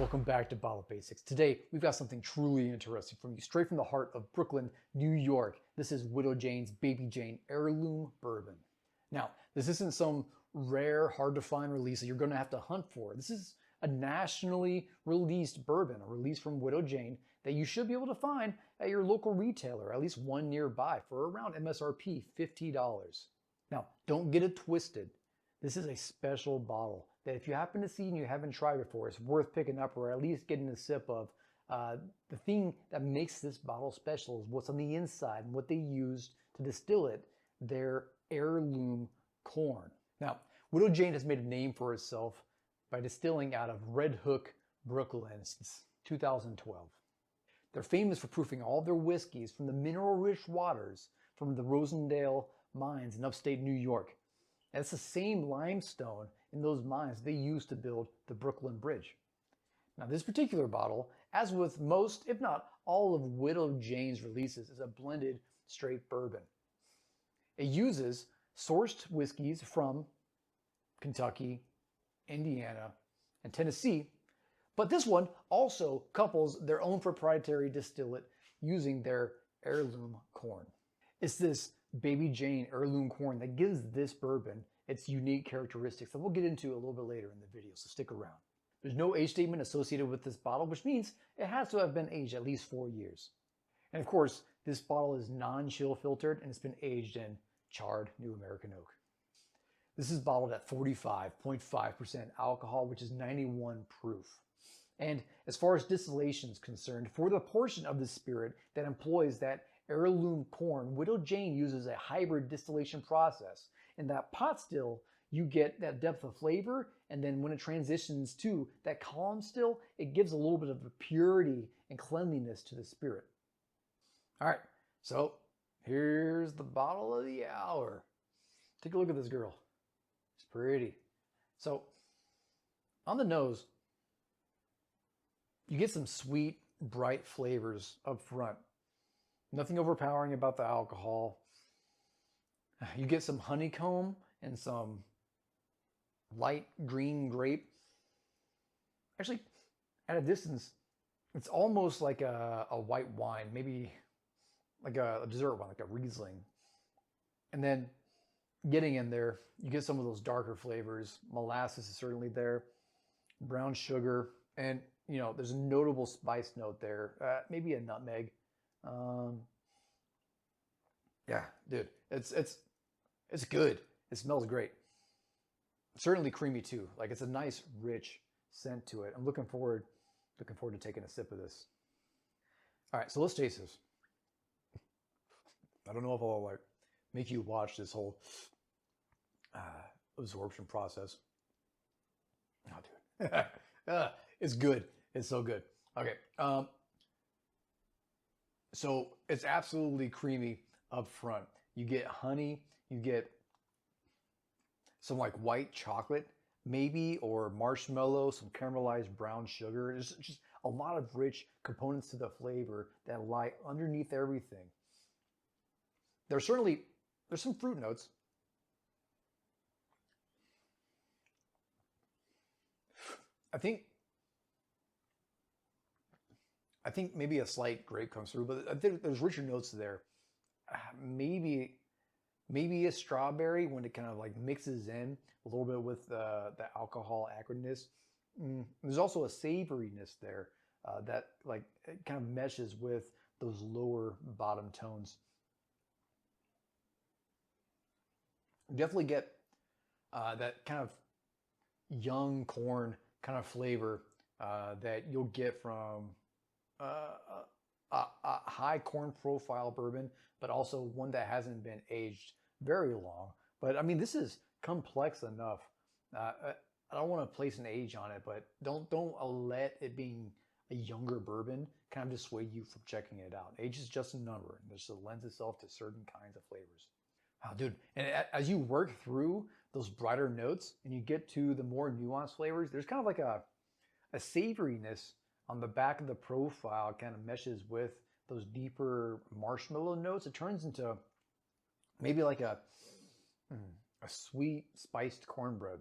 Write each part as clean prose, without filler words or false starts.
Welcome back to Bottle Basics. Today, we've got something truly interesting from you, straight from the heart of Brooklyn, New York. This is Widow Jane's Baby Jane Heirloom Bourbon. Now, this isn't some rare, hard-to-find release that you're going to have to hunt for. This is a nationally released bourbon, a release from Widow Jane that you should be able to find at your local retailer, at least one nearby, for around MSRP $50. Now, don't get it twisted. This is a special bottle that if you happen to see and you haven't tried before, it's worth picking up or at least getting a sip of. The thing that makes this bottle special is what's on the inside and what they used to distill it, their heirloom corn. Now, Widow Jane has made a name for itself by distilling out of Red Hook, Brooklyn since 2012. They're famous for proofing all of their whiskeys from the mineral-rich waters from the Rosendale mines in upstate New York. And it's the same limestone in those mines they used to build the Brooklyn Bridge. Now, this particular bottle, as with most, if not all of Widow Jane's releases, is a blended straight bourbon. It uses sourced whiskeys from Kentucky, Indiana, and Tennessee, but this one also couples their own proprietary distillate using their heirloom corn. It's this Baby Jane heirloom corn that gives this bourbon its unique characteristics that we'll get into a little bit later in the video, so stick around. There's no age statement associated with this bottle, which means it has to have been aged at least 4 years. And of course, this bottle is non-chill filtered and it's been aged in charred New American oak. This is bottled at 45.5% alcohol, which is 91 proof. And as far as distillation is concerned, for the portion of the spirit that employs that heirloom corn, Widow Jane uses a hybrid distillation process. In that pot still, you get that depth of flavor, and then when it transitions to that column still, it gives a little bit of a purity and cleanliness to the spirit. All right, so here's the bottle of the hour. Take a look at this girl. It's pretty. So on the nose, you get some sweet, bright flavors up front. Nothing overpowering about the alcohol. You get some honeycomb and some light green grape. Actually, at a distance, it's almost like a white wine, maybe like a dessert wine, like a Riesling. And then getting in there, you get some of those darker flavors. Molasses is certainly there, brown sugar, and you know, there's a notable spice note there, maybe a nutmeg. Yeah, dude, it's good. It smells great. Certainly creamy too. Like it's a nice, rich scent to it. I'm looking forward to taking a sip of this. All right, so let's taste this. I don't know if I'll like make you watch this whole absorption process. Oh, dude, it's good. It's so good. Okay. So it's absolutely creamy up front. You get honey, you get some like white chocolate, maybe, or marshmallow, some caramelized brown sugar. There's just a lot of rich components to the flavor that lie underneath everything. There's some fruit notes. I think maybe a slight grape comes through, but I think there's richer notes there. Maybe a strawberry when it kind of like mixes in a little bit with the alcohol acridness. There's also a savoriness there that like it kind of meshes with those lower bottom tones. Definitely get that kind of young corn kind of flavor that you'll get from a high corn profile bourbon, but also one that hasn't been aged very long. But I mean, this is complex enough. I don't want to place an age on it, but don't let it being a younger bourbon kind of dissuade you from checking it out. Age is just a number, and this lends itself to certain kinds of flavors. Oh, dude, and as you work through those brighter notes and you get to the more nuanced flavors, there's kind of like a savoriness on the back of the profile, kind of meshes with those deeper marshmallow notes. It turns into maybe like a sweet spiced cornbread.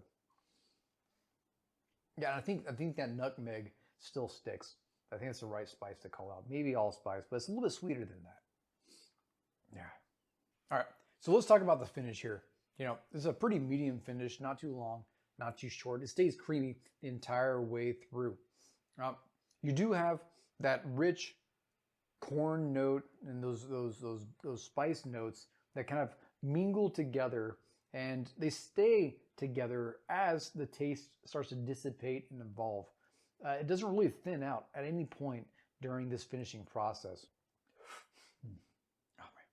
Yeah, I think that nutmeg still sticks. I think it's the right spice to call out. Maybe allspice, but it's a little bit sweeter than that. Yeah. All right, so let's talk about the finish here. You know, this is a pretty medium finish, not too long, not too short. It stays creamy the entire way through. You do have that rich corn note and those spice notes that kind of mingle together, and they stay together as the taste starts to dissipate and evolve. It doesn't really thin out at any point during this finishing process. Oh, man.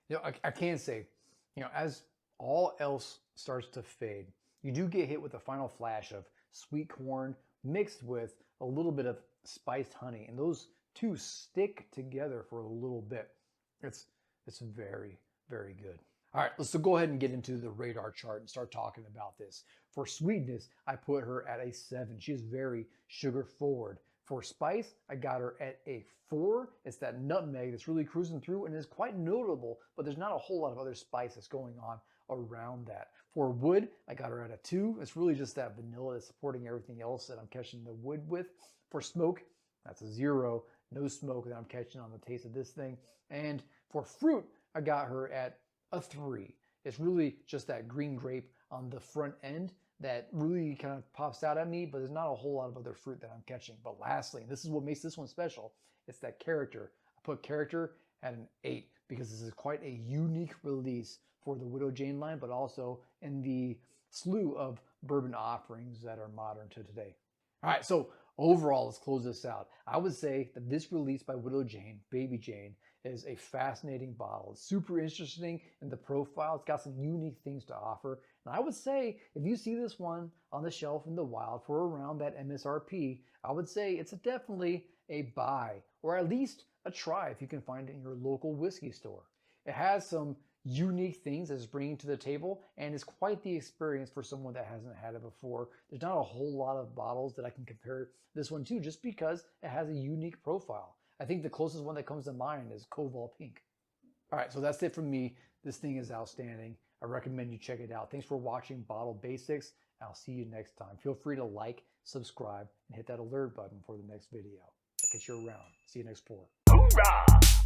You know, I can say, you know, as all else starts to fade, you do get hit with a final flash of sweet corn mixed with a little bit of spiced honey, and those two stick together for a little bit. It's very, very good. All right, let's go ahead and get into the radar chart and start talking about this. For sweetness, I put her at a 7. She is very sugar forward. For spice, I got her at a 4. It's that nutmeg that's really cruising through and is quite notable, but there's not a whole lot of other spice that's going on around that. For wood, I got her at a 2. It's really just that vanilla that's supporting everything else that I'm catching the wood with. For smoke, that's a 0. No smoke that I'm catching on the taste of this thing. And for fruit, I got her at a 3. It's really just that green grape on the front end that really kind of pops out at me, but there's not a whole lot of other fruit that I'm catching. But lastly, and this is what makes this one special, it's that character. I put character at an 8 because this is quite a unique release for the Widow Jane line, but also in the slew of bourbon offerings that are modern to today. All right, so overall, let's close this out. I would say that this release by Widow Jane, Baby Jane, is a fascinating bottle. It's super interesting in the profile. It's got some unique things to offer. And I would say if you see this one on the shelf in the wild for around that MSRP, I would say it's definitely a buy, or at least a try if you can find it in your local whiskey store. It has some unique things that it's bringing to the table, and it's quite the experience for someone that hasn't had it before. There's not a whole lot of bottles that I can compare this one to just because it has a unique profile. I think the closest one that comes to mind is Koval Pink. All right, so that's it from me. This thing is outstanding. I recommend you check it out. Thanks for watching Bottle Basics. I'll see you next time. Feel free to like, subscribe, and hit that alert button for the next video. I'll catch you around. See you next pour. Hoorah!